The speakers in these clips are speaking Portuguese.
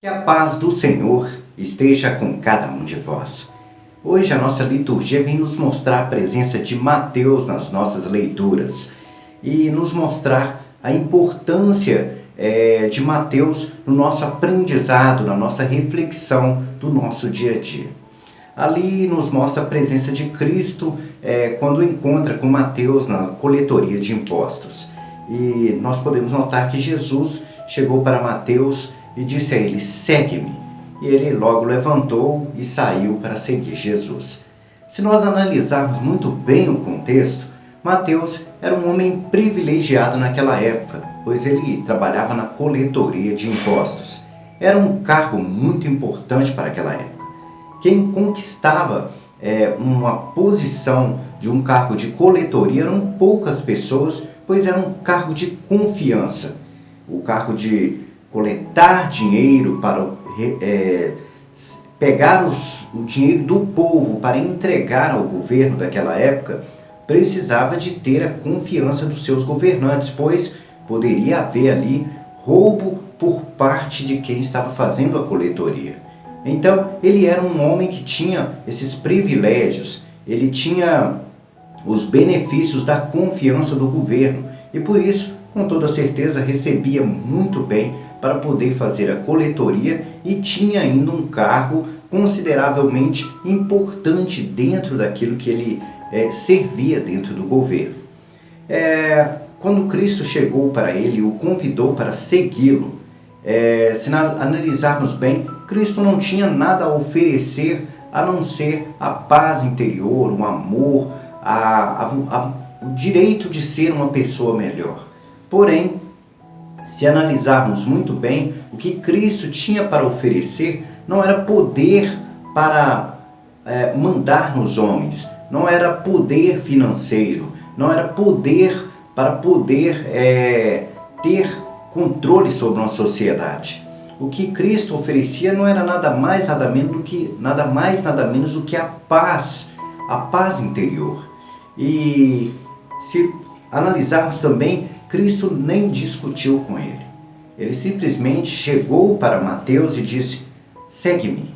Que a paz do Senhor esteja com cada um de vós. Hoje a nossa liturgia vem nos mostrar a presença de Mateus nas nossas leituras e nos mostrar a importância de Mateus no nosso aprendizado, na nossa reflexão do nosso dia a dia. Ali nos mostra a presença de Cristo quando encontra com Mateus na coletoria de impostos. E nós podemos notar que Jesus chegou para Mateus e disse a ele: segue-me. E ele logo levantou e saiu para seguir Jesus. Se nós analisarmos muito bem o contexto, Mateus era um homem privilegiado naquela época, pois ele trabalhava na coletoria de impostos. Era um cargo muito importante para aquela época. Quem conquistava uma posição de um cargo de coletoria eram poucas pessoas, pois era um cargo de confiança. O cargo de coletar dinheiro para pegar o dinheiro do povo para entregar ao governo daquela época, precisava de ter a confiança dos seus governantes, pois poderia haver ali roubo por parte de quem estava fazendo a coletoria. Então, ele era um homem que tinha esses privilégios, ele tinha os benefícios da confiança do governo e por isso, com toda certeza, recebia muito bem para poder fazer a coletoria e tinha ainda um cargo consideravelmente importante dentro daquilo que ele servia dentro do governo. Quando Cristo chegou para ele e o convidou para segui-lo, se analisarmos bem, Cristo não tinha nada a oferecer a não ser a paz interior, o amor, o direito de ser uma pessoa melhor. Porém, se analisarmos muito bem, o que Cristo tinha para oferecer não era poder para mandar nos homens, não era poder financeiro, não era poder para poder ter controle sobre uma sociedade. O que Cristo oferecia não era nada mais, nada menos do que a paz interior. E se analisarmos também, Cristo nem discutiu com ele. Ele simplesmente chegou para Mateus e disse: segue-me.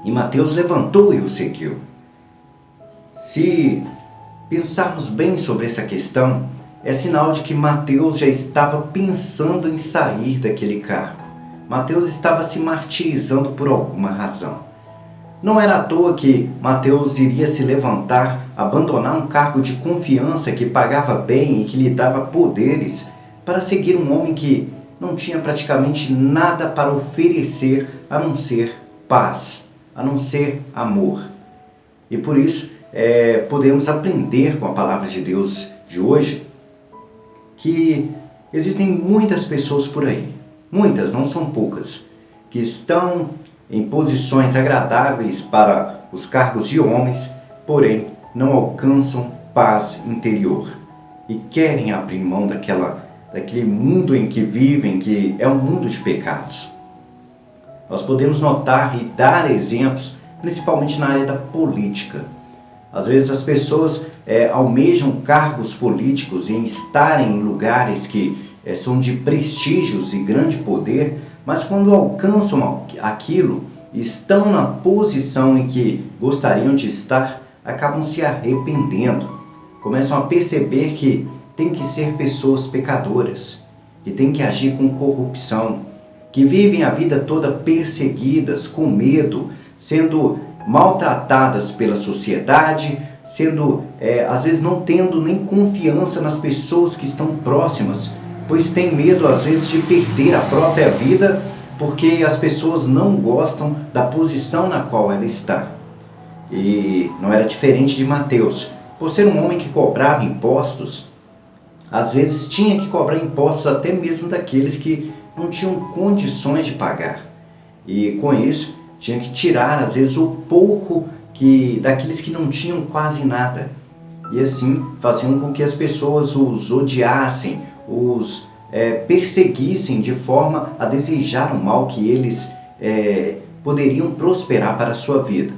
E Mateus levantou e o seguiu. Se pensarmos bem sobre essa questão, é sinal de que Mateus já estava pensando em sair daquele cargo. Mateus estava se martirizando por alguma razão. Não era à toa que Mateus iria se levantar, abandonar um cargo de confiança que pagava bem e que lhe dava poderes para seguir um homem que não tinha praticamente nada para oferecer a não ser paz, a não ser amor. E por isso podemos aprender com a palavra de Deus de hoje que existem muitas pessoas por aí, muitas, não são poucas, que estão em posições agradáveis para os cargos de homens, porém não alcançam paz interior e querem abrir mão daquele mundo em que vivem, que é um mundo de pecados. Nós podemos notar e dar exemplos, principalmente na área da política. Às vezes as pessoas almejam cargos políticos em estarem em lugares que são de prestígios e grande poder, mas quando alcançam aquilo, estão na posição em que gostariam de estar, acabam se arrependendo. Começam a perceber que tem que ser pessoas pecadoras, que tem que agir com corrupção, que vivem a vida toda perseguidas, com medo, sendo maltratadas pela sociedade, às vezes não tendo nem confiança nas pessoas que estão próximas, pois tem medo às vezes de perder a própria vida, porque as pessoas não gostam da posição na qual ela está. E não era diferente de Mateus. Por ser um homem que cobrava impostos, às vezes tinha que cobrar impostos até mesmo daqueles que não tinham condições de pagar. E com isso, tinha que tirar às vezes o pouco daqueles que não tinham quase nada. E assim faziam com que as pessoas os odiassem, os perseguissem de forma a desejar o mal que eles poderiam prosperar para a sua vida.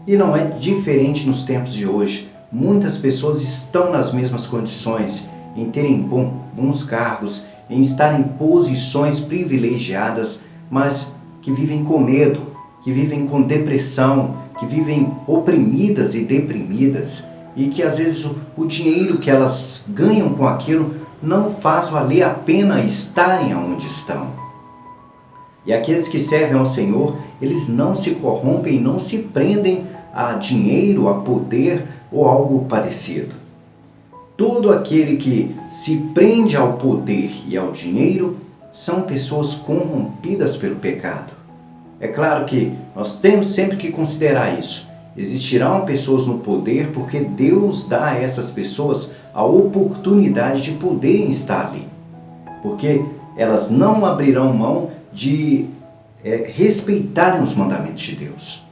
E não é diferente nos tempos de hoje. Muitas pessoas estão nas mesmas condições, em terem bons cargos, em estar em posições privilegiadas, mas que vivem com medo, que vivem com depressão, que vivem oprimidas e deprimidas, e que às vezes o dinheiro que elas ganham com aquilo não faz valer a pena estarem onde estão. E aqueles que servem ao Senhor, eles não se corrompem, não se prendem a dinheiro, a poder ou algo parecido. Todo aquele que se prende ao poder e ao dinheiro são pessoas corrompidas pelo pecado. É claro que nós temos sempre que considerar isso. Existirão pessoas no poder porque Deus dá a essas pessoas a oportunidade de poderem estar ali. Porque elas não abrirão mão de respeitarem os mandamentos de Deus.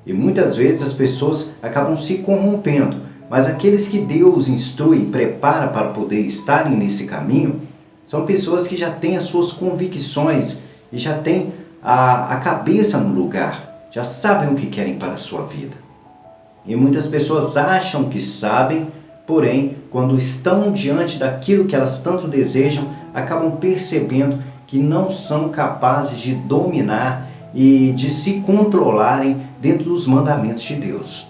E muitas vezes as pessoas acabam se corrompendo, mas aqueles que Deus instrui e prepara para poder estarem nesse caminho, são pessoas que já têm as suas convicções e já têm a cabeça no lugar, já sabem o que querem para a sua vida. E muitas pessoas acham que sabem, porém, quando estão diante daquilo que elas tanto desejam, acabam percebendo que não são capazes de dominar e de se controlarem dentro dos mandamentos de Deus.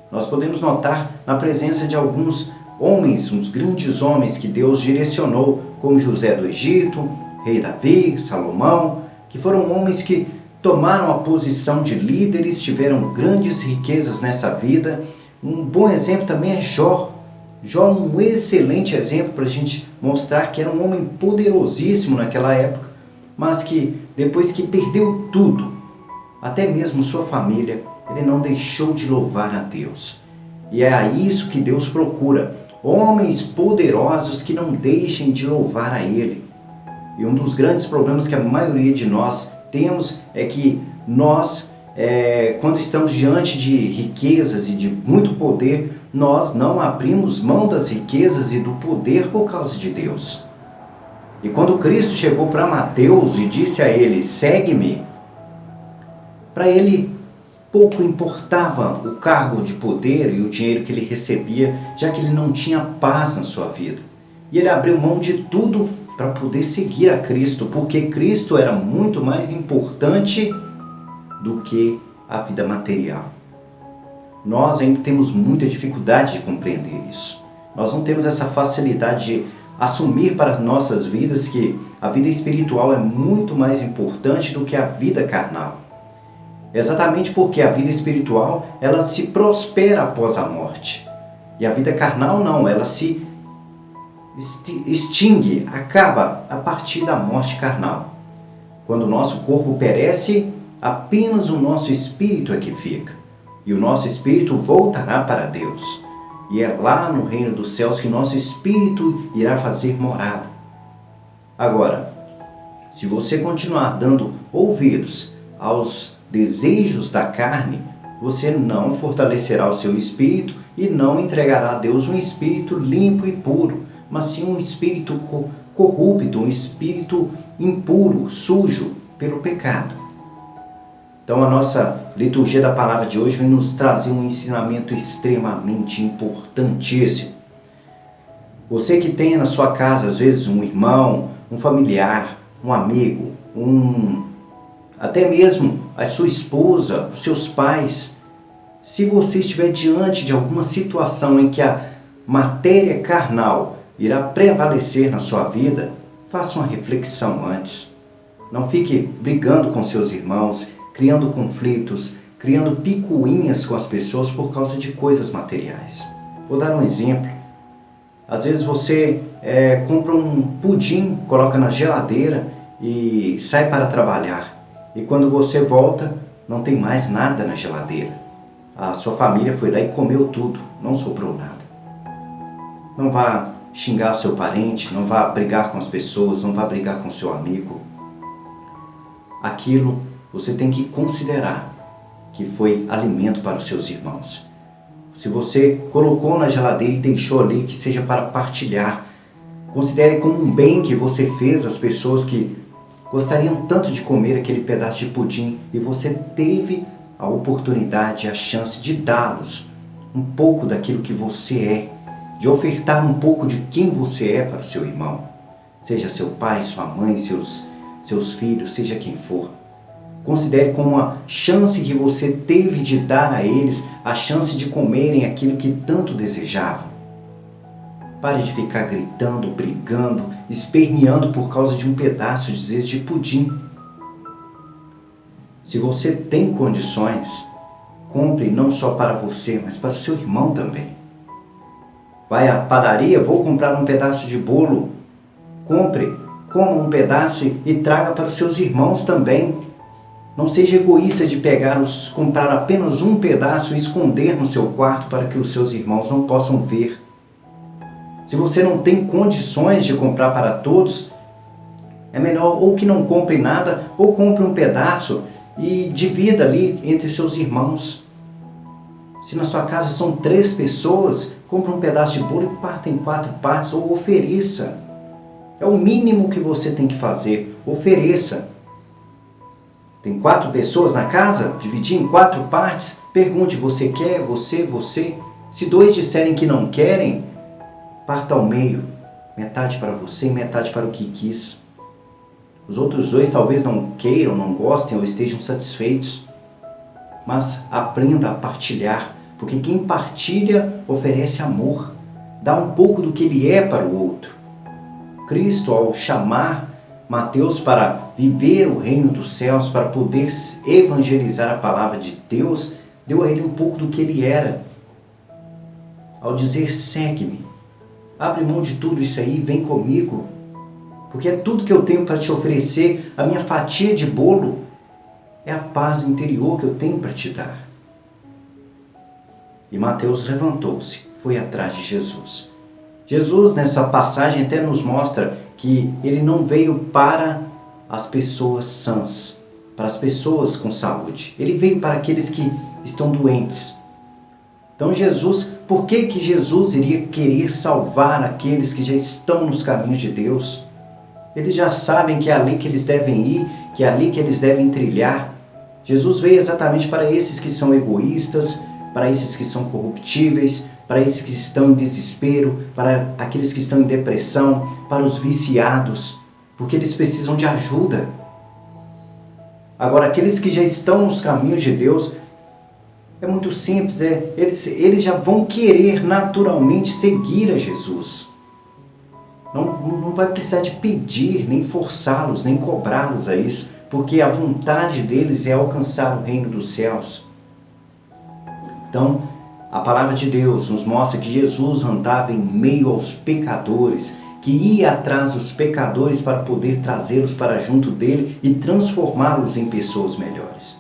Nós podemos notar na presença de alguns homens, uns grandes homens que Deus direcionou, como José do Egito, rei Davi, Salomão, que foram homens que tomaram a posição de líderes, tiveram grandes riquezas nessa vida. Um bom exemplo também é Jó. Jó, um excelente exemplo para a gente mostrar que era um homem poderosíssimo naquela época, mas que depois que perdeu tudo, até mesmo sua família, ele não deixou de louvar a Deus. E é isso que Deus procura, homens poderosos que não deixem de louvar a Ele. E um dos grandes problemas que a maioria de nós temos é que nós, quando estamos diante de riquezas e de muito poder, nós não abrimos mão das riquezas e do poder por causa de Deus. E quando Cristo chegou para Mateus e disse a ele, segue-me, para ele pouco importava o cargo de poder e o dinheiro que ele recebia, já que ele não tinha paz na sua vida. E ele abriu mão de tudo para poder seguir a Cristo, porque Cristo era muito mais importante do que a vida material. Nós ainda temos muita dificuldade de compreender isso. Nós não temos essa facilidade de assumir para nossas vidas que a vida espiritual é muito mais importante do que a vida carnal. Exatamente porque a vida espiritual, ela se prospera após a morte. E a vida carnal não, ela se extingue, acaba a partir da morte carnal. Quando o nosso corpo perece, apenas o nosso espírito é que fica. E o nosso espírito voltará para Deus. E é lá no reino dos céus que nosso espírito irá fazer morada. Agora, se você continuar dando ouvidos aos desejos da carne, você não fortalecerá o seu espírito e não entregará a Deus um espírito limpo e puro, mas sim um espírito corrupto, um espírito impuro, sujo pelo pecado. Então a nossa liturgia da palavra de hoje vem nos trazer um ensinamento extremamente importantíssimo. Você que tem na sua casa, às vezes, um irmão, um familiar, um amigo, até mesmo a sua esposa, os seus pais, se você estiver diante de alguma situação em que a matéria carnal irá prevalecer na sua vida, faça uma reflexão antes. Não fique brigando com seus irmãos, criando conflitos, criando picuinhas com as pessoas por causa de coisas materiais. Vou dar um exemplo. Às vezes você compra um pudim, coloca na geladeira e sai para trabalhar. E quando você volta, não tem mais nada na geladeira. A sua família foi lá e comeu tudo, não sobrou nada. Não vá xingar seu parente, não vá brigar com as pessoas, não vá brigar com seu amigo. Aquilo você tem que considerar que foi alimento para os seus irmãos. Se você colocou na geladeira e deixou ali, que seja para partilhar. Considere como um bem que você fez às pessoas que gostariam tanto de comer aquele pedaço de pudim e você teve a oportunidade, a chance de dá-los um pouco daquilo que você é, de ofertar um pouco de quem você é para o seu irmão, seja seu pai, sua mãe, seus filhos, seja quem for. Considere como uma chance que você teve de dar a eles a chance de comerem aquilo que tanto desejavam. Pare de ficar gritando, brigando, esperneando por causa de um pedaço, às vezes, de pudim. Se você tem condições, compre não só para você, mas para o seu irmão também. Vai à padaria, vou comprar um pedaço de bolo. Compre, coma um pedaço e traga para os seus irmãos também. Não seja egoísta de comprar apenas um pedaço e esconder no seu quarto para que os seus irmãos não possam ver. Se você não tem condições de comprar para todos, é melhor ou que não compre nada ou compre um pedaço e divida ali entre seus irmãos. Se na sua casa são 3 pessoas, compre um pedaço de bolo e parta em 4 partes ou ofereça. É o mínimo que você tem que fazer, ofereça. Tem 4 pessoas na casa, dividir em 4 partes, pergunte, você quer, você? Se 2 disserem que não querem, parta ao meio, metade para você e metade para o que quis. Os outros 2 talvez não queiram, não gostem ou estejam satisfeitos, mas aprenda a partilhar, porque quem partilha oferece amor, dá um pouco do que ele é para o outro. Cristo, ao chamar Mateus para viver o reino dos céus, para poder evangelizar a palavra de Deus, deu a ele um pouco do que ele era. Ao dizer, segue-me, abre mão de tudo isso aí, vem comigo, porque é tudo que eu tenho para te oferecer, a minha fatia de bolo, é a paz interior que eu tenho para te dar. E Mateus levantou-se, foi atrás de Jesus. Jesus, nessa passagem, até nos mostra que ele não veio para as pessoas sãs, para as pessoas com saúde. Ele veio para aqueles que estão doentes. Então por que Jesus iria querer salvar aqueles que já estão nos caminhos de Deus? Eles já sabem que é ali que eles devem ir, que é ali que eles devem trilhar. Jesus veio exatamente para esses que são egoístas, para esses que são corruptíveis, para esses que estão em desespero, para aqueles que estão em depressão, para os viciados, porque eles precisam de ajuda. Agora, aqueles que já estão nos caminhos de Deus, é muito simples, eles já vão querer naturalmente seguir a Jesus. Não vai precisar de pedir, nem forçá-los, nem cobrá-los a isso, porque a vontade deles é alcançar o reino dos céus. Então, a palavra de Deus nos mostra que Jesus andava em meio aos pecadores, que ia atrás dos pecadores para poder trazê-los para junto dele e transformá-los em pessoas melhores.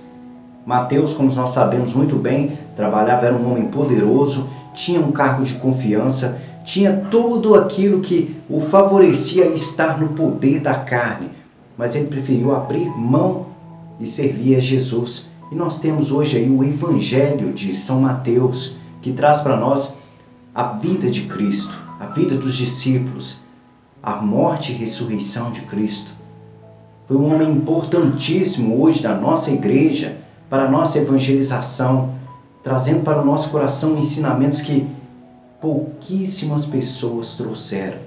Mateus, como nós sabemos muito bem, era um homem poderoso, tinha um cargo de confiança, tinha tudo aquilo que o favorecia a estar no poder da carne, mas ele preferiu abrir mão e servir a Jesus. E nós temos hoje aí o Evangelho de São Mateus, que traz para nós a vida de Cristo, a vida dos discípulos, a morte e ressurreição de Cristo. Foi um homem importantíssimo hoje da nossa igreja, para a nossa evangelização, trazendo para o nosso coração ensinamentos que pouquíssimas pessoas trouxeram.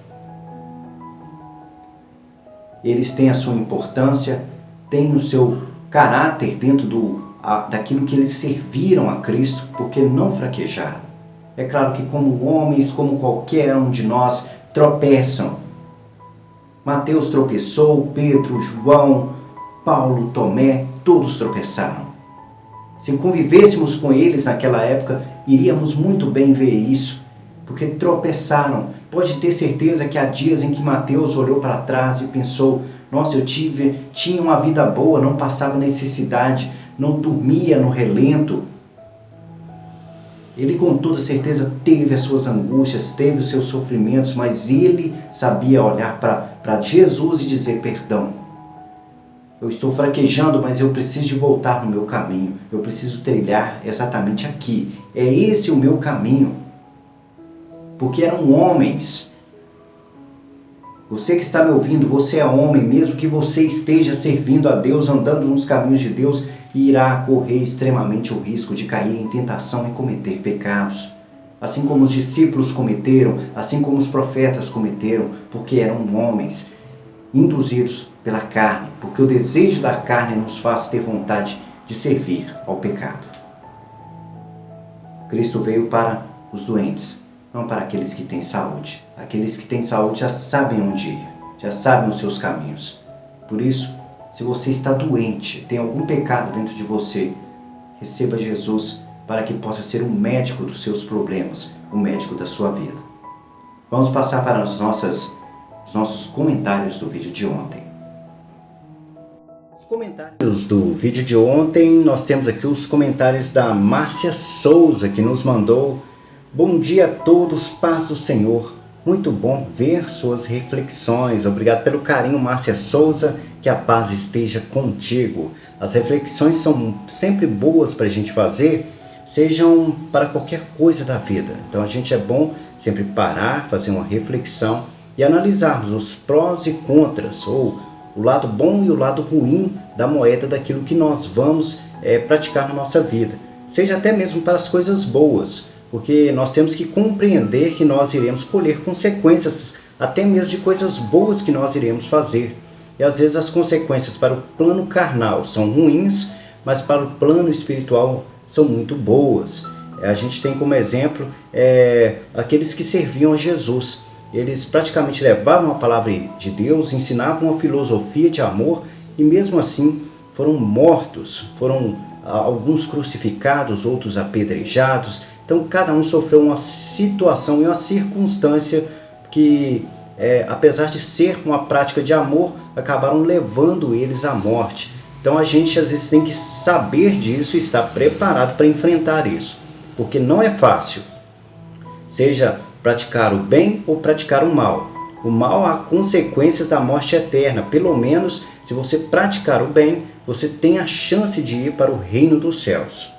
Eles têm a sua importância, têm o seu caráter dentro daquilo que eles serviram a Cristo, porque não fraquejaram. É claro que como homens, como qualquer um de nós, tropeçam. Mateus tropeçou, Pedro, João, Paulo, Tomé, todos tropeçaram. Se convivêssemos com eles naquela época, iríamos muito bem ver isso, porque tropeçaram. Pode ter certeza que há dias em que Mateus olhou para trás e pensou, nossa, eu tinha uma vida boa, não passava necessidade, não dormia no relento. Ele com toda certeza teve as suas angústias, teve os seus sofrimentos, mas ele sabia olhar para Jesus e dizer, perdão, eu estou fraquejando, mas eu preciso de voltar no meu caminho, eu preciso trilhar exatamente aqui, é esse o meu caminho. Porque eram homens. Você que está me ouvindo, você é homem, mesmo que você esteja servindo a Deus, andando nos caminhos de Deus, irá correr extremamente o risco de cair em tentação e cometer pecados. Assim como os discípulos cometeram, assim como os profetas cometeram, porque eram homens. induzidos pela carne, porque o desejo da carne nos faz ter vontade de servir ao pecado. Cristo veio para os doentes, não para aqueles que têm saúde. Aqueles que têm saúde já sabem onde ir, já sabem os seus caminhos. Por isso, se você está doente, tem algum pecado dentro de você, receba Jesus para que possa ser o médico dos seus problemas, o médico da sua vida. Vamos passar para os nossos comentários do vídeo de ontem. Os comentários do vídeo de ontem, nós temos aqui os comentários da Márcia Souza, que nos mandou: bom dia a todos, paz do Senhor. Muito bom ver suas reflexões. Obrigado pelo carinho, Márcia Souza. Que a paz esteja contigo. As reflexões são sempre boas para a gente fazer, sejam para qualquer coisa da vida. Então é bom sempre parar, fazer uma reflexão e analisarmos os prós e contras, ou o lado bom e o lado ruim da moeda daquilo que nós vamos praticar na nossa vida. Seja até mesmo para as coisas boas, porque nós temos que compreender que nós iremos colher consequências até mesmo de coisas boas que nós iremos fazer. E às vezes as consequências para o plano carnal são ruins, mas para o plano espiritual são muito boas. A gente tem como exemplo aqueles que serviam a Jesus. Eles praticamente levavam a palavra de Deus, ensinavam uma filosofia de amor e mesmo assim foram mortos. Foram alguns crucificados, outros apedrejados. Então cada um sofreu uma situação e uma circunstância que, apesar de ser uma prática de amor, acabaram levando eles à morte. Então a gente às vezes tem que saber disso e estar preparado para enfrentar isso, porque não é fácil, seja praticar o bem ou praticar o mal. O mal há consequências da morte eterna. Pelo menos se você praticar o bem, você tem a chance de ir para o reino dos céus.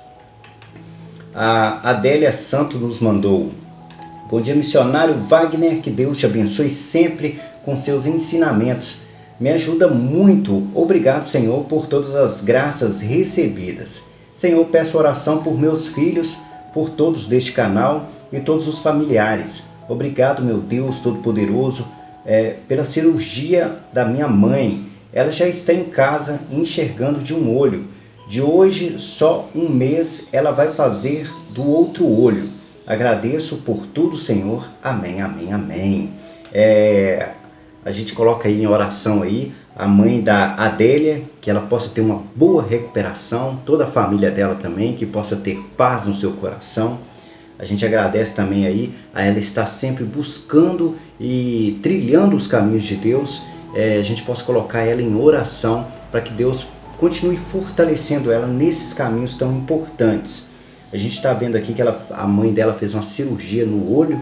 A Adélia Santos nos mandou: bom dia, missionário Wagner, que Deus te abençoe sempre com seus ensinamentos. Me ajuda muito. Obrigado, Senhor, por todas as graças recebidas. Senhor, peço oração por meus filhos, por todos deste canal e todos os familiares. Obrigado, meu Deus Todo-Poderoso, pela cirurgia da minha mãe. Ela já está em casa enxergando de um olho. De hoje, só um mês, ela vai fazer do outro olho. Agradeço por tudo, Senhor. Amém, amém, amém. A gente coloca aí em oração aí a mãe da Adélia, que ela possa ter uma boa recuperação, toda a família dela também, que possa ter paz no seu coração. A gente agradece também aí a ela estar sempre buscando e trilhando os caminhos de Deus. A gente possa colocar ela em oração para que Deus continue fortalecendo ela nesses caminhos tão importantes. A gente está vendo aqui que a mãe dela fez uma cirurgia no olho.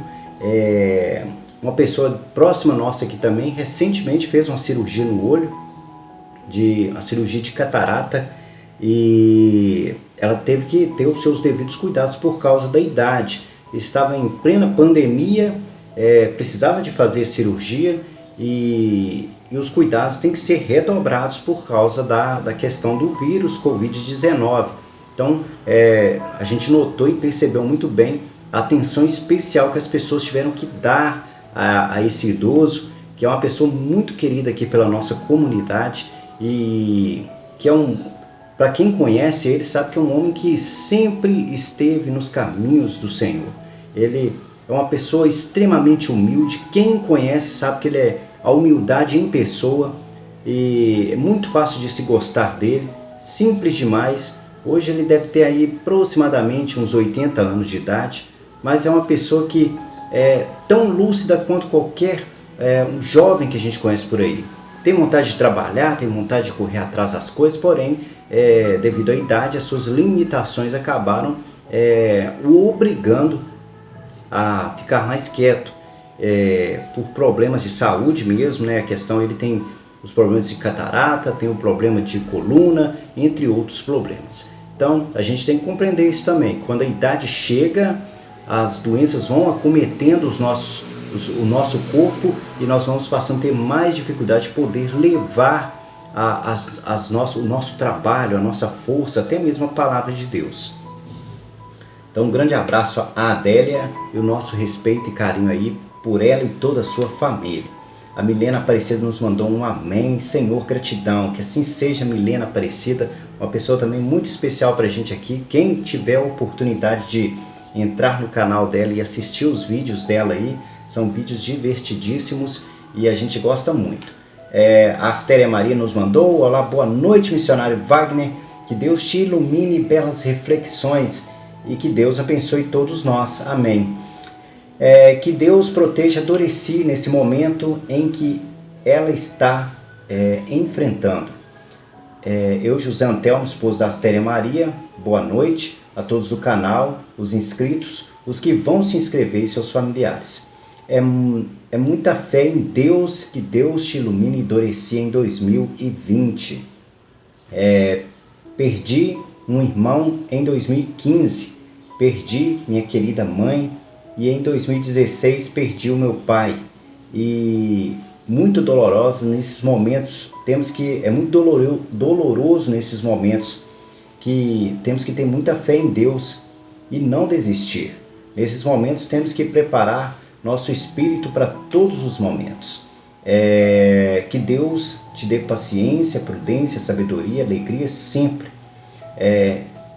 Uma pessoa próxima nossa aqui também recentemente fez uma cirurgia no olho, a cirurgia de catarata, e ela teve que ter os seus devidos cuidados por causa da idade. Estava em plena pandemia, precisava de fazer cirurgia e os cuidados têm que ser redobrados por causa da questão do vírus Covid-19. Então a gente notou e percebeu muito bem a atenção especial que as pessoas tiveram que dar a esse idoso, que é uma pessoa muito querida aqui pela nossa comunidade e que para quem conhece ele sabe que é um homem que sempre esteve nos caminhos do Senhor. Ele é uma pessoa extremamente humilde. Quem conhece sabe que ele é a humildade em pessoa e é muito fácil de se gostar dele, simples demais. Hoje ele deve ter aí aproximadamente uns 80 anos de idade, mas é uma pessoa que é tão lúcida quanto qualquer um jovem que a gente conhece por aí. Tem vontade de trabalhar, tem vontade de correr atrás das coisas, porém, devido à idade, as suas limitações acabaram o obrigando a ficar mais quieto, por problemas de saúde mesmo, né? A questão, ele tem os problemas de catarata, tem o problema de coluna, entre outros problemas. Então, a gente tem que compreender isso também. Quando a idade chega, as doenças vão acometendo o nosso corpo e nós vamos passando a ter mais dificuldade de poder levar o nosso trabalho, a nossa força, até mesmo a palavra de Deus. Então, um grande abraço à Adélia e o nosso respeito e carinho aí por ela e toda a sua família. A Milena Aparecida nos mandou um amém, Senhor, gratidão. Que assim seja, Milena Aparecida, uma pessoa também muito especial para a gente aqui. Quem tiver a oportunidade de entrar no canal dela e assistir os vídeos dela aí, são vídeos divertidíssimos e a gente gosta muito. A Astéria Maria nos mandou: olá, boa noite, missionário Wagner, que Deus te ilumine belas reflexões e que Deus abençoe todos nós, amém. Que Deus proteja Doreci nesse momento em que ela está enfrentando. Eu, José Antelmo, esposo da Astéria Maria, boa noite a todos do canal, os inscritos, os que vão se inscrever e seus familiares. É muita fé em Deus, que Deus te ilumine, Doreci, em 2020. Perdi um irmão em 2015, perdi minha querida mãe, e em 2016 perdi o meu pai. E muito doloroso nesses momentos, é muito doloroso nesses momentos, que temos que ter muita fé em Deus e não desistir. Nesses momentos temos que preparar nosso espírito para todos os momentos. Que Deus te dê paciência, prudência, sabedoria, alegria sempre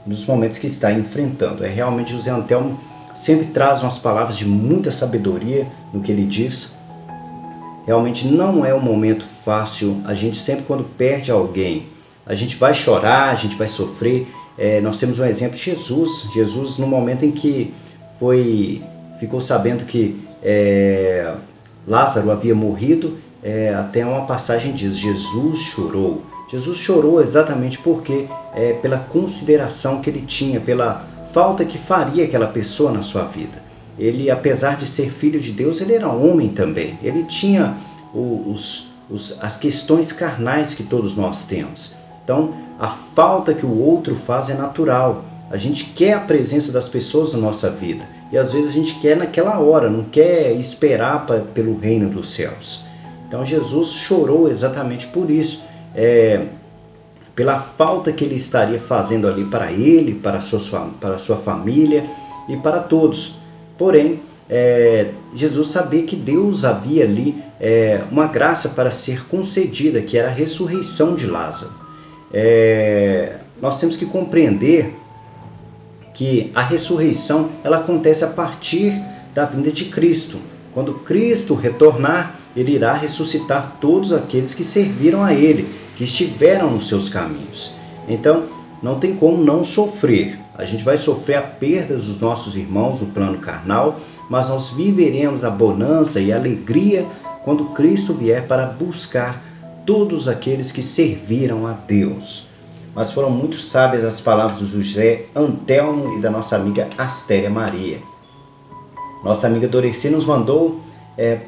nos momentos que está enfrentando. Realmente José Antelmo sempre traz umas palavras de muita sabedoria no que ele diz. Realmente não é um momento fácil. A gente sempre, quando perde alguém, a gente vai chorar, a gente vai sofrer. Nós temos um exemplo de Jesus. Jesus, no momento em que ficou sabendo que Lázaro havia morrido, até uma passagem diz: Jesus chorou. Jesus chorou exatamente porque pela consideração que ele tinha, pela falta que faria aquela pessoa na sua vida. Ele, apesar de ser filho de Deus, ele era homem também. Ele tinha as questões carnais que todos nós temos. Então, a falta que o outro faz é natural. A gente quer a presença das pessoas na nossa vida. E às vezes a gente quer naquela hora, não quer esperar pelo reino dos céus. Então Jesus chorou exatamente por isso. Pela falta que ele estaria fazendo ali para ele, para a sua família e para todos. Porém, Jesus sabia que Deus havia ali uma graça para ser concedida, que era a ressurreição de Lázaro. Nós temos que compreender que a ressurreição ela acontece a partir da vinda de Cristo. Quando Cristo retornar, ele irá ressuscitar todos aqueles que serviram a ele, que estiveram nos seus caminhos. Então, não tem como não sofrer. A gente vai sofrer a perda dos nossos irmãos no plano carnal, mas nós viveremos a bonança e a alegria quando Cristo vier para buscar todos aqueles que serviram a Deus. Mas foram muito sábias as palavras do José Antelmo e da nossa amiga Astéria Maria. Nossa amiga Doreci nos mandou: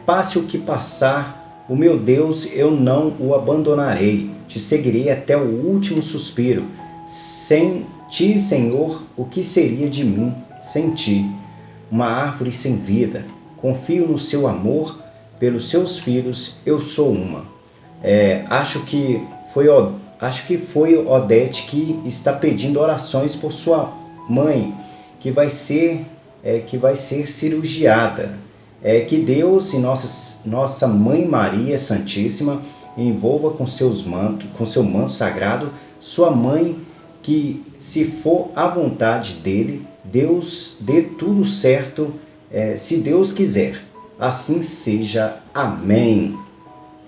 passe o que passar, o meu Deus, eu não o abandonarei. Te seguirei até o último suspiro. Sem ti, Senhor, o que seria de mim sem ti? Uma árvore sem vida. Confio no seu amor, pelos seus filhos eu sou uma. Acho que foi Odete que está pedindo orações por sua mãe, que vai ser cirurgiada. Que Deus e nossa Mãe Maria Santíssima envolva com seu manto sagrado sua mãe, que, se for a vontade dele, Deus dê tudo certo, se Deus quiser. Assim seja. Amém.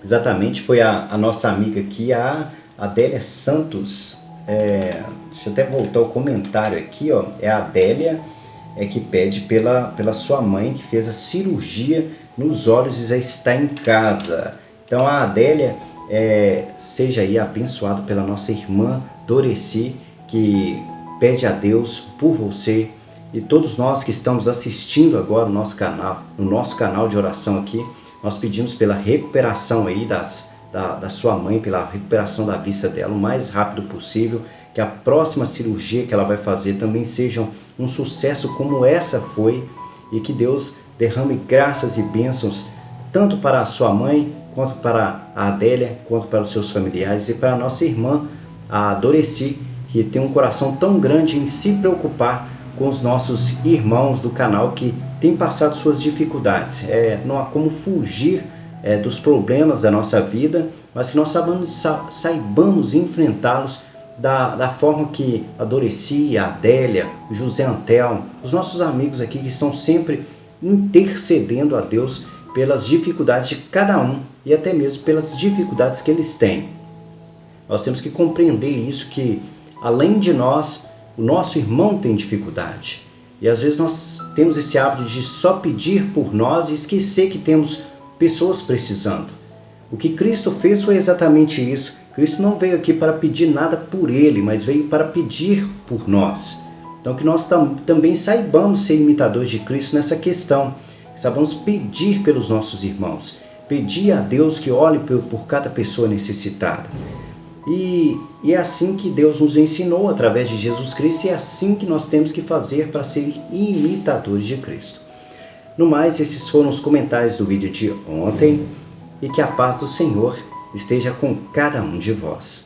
Exatamente, foi a nossa amiga aqui, a Adélia Santos. Deixa eu até voltar o comentário aqui, ó. É a Adélia que pede pela sua mãe, que fez a cirurgia nos olhos e já está em casa. Então a Adélia seja aí abençoada pela nossa irmã Doreci, que pede a Deus por você, e todos nós que estamos assistindo agora no nosso canal de oração aqui. Nós pedimos pela recuperação aí da sua mãe, pela recuperação da vista dela o mais rápido possível, que a próxima cirurgia que ela vai fazer também seja um sucesso como essa foi, e que Deus derrame graças e bênçãos tanto para a sua mãe, quanto para a Adélia, quanto para os seus familiares, e para a nossa irmã, a Doreci, que tem um coração tão grande em se preocupar com os nossos irmãos do canal que têm passado suas dificuldades. Não há como fugir dos problemas da nossa vida, mas que nós saibamos enfrentá-los da forma que a Doreci, a Adélia, o José Antelmo, os nossos amigos aqui que estão sempre intercedendo a Deus pelas dificuldades de cada um e até mesmo pelas dificuldades que eles têm. Nós temos que compreender isso, que além de nós, o nosso irmão tem dificuldade. E às vezes nós temos esse hábito de só pedir por nós e esquecer que temos pessoas precisando. O que Cristo fez foi exatamente isso. Cristo não veio aqui para pedir nada por Ele, mas veio para pedir por nós. Então que nós também saibamos ser imitadores de Cristo nessa questão. Saibamos pedir pelos nossos irmãos. Pedir a Deus que olhe por cada pessoa necessitada. E é assim que Deus nos ensinou através de Jesus Cristo, e é assim que nós temos que fazer para ser imitadores de Cristo. No mais, esses foram os comentários do vídeo de ontem, e que a paz do Senhor esteja com cada um de vós.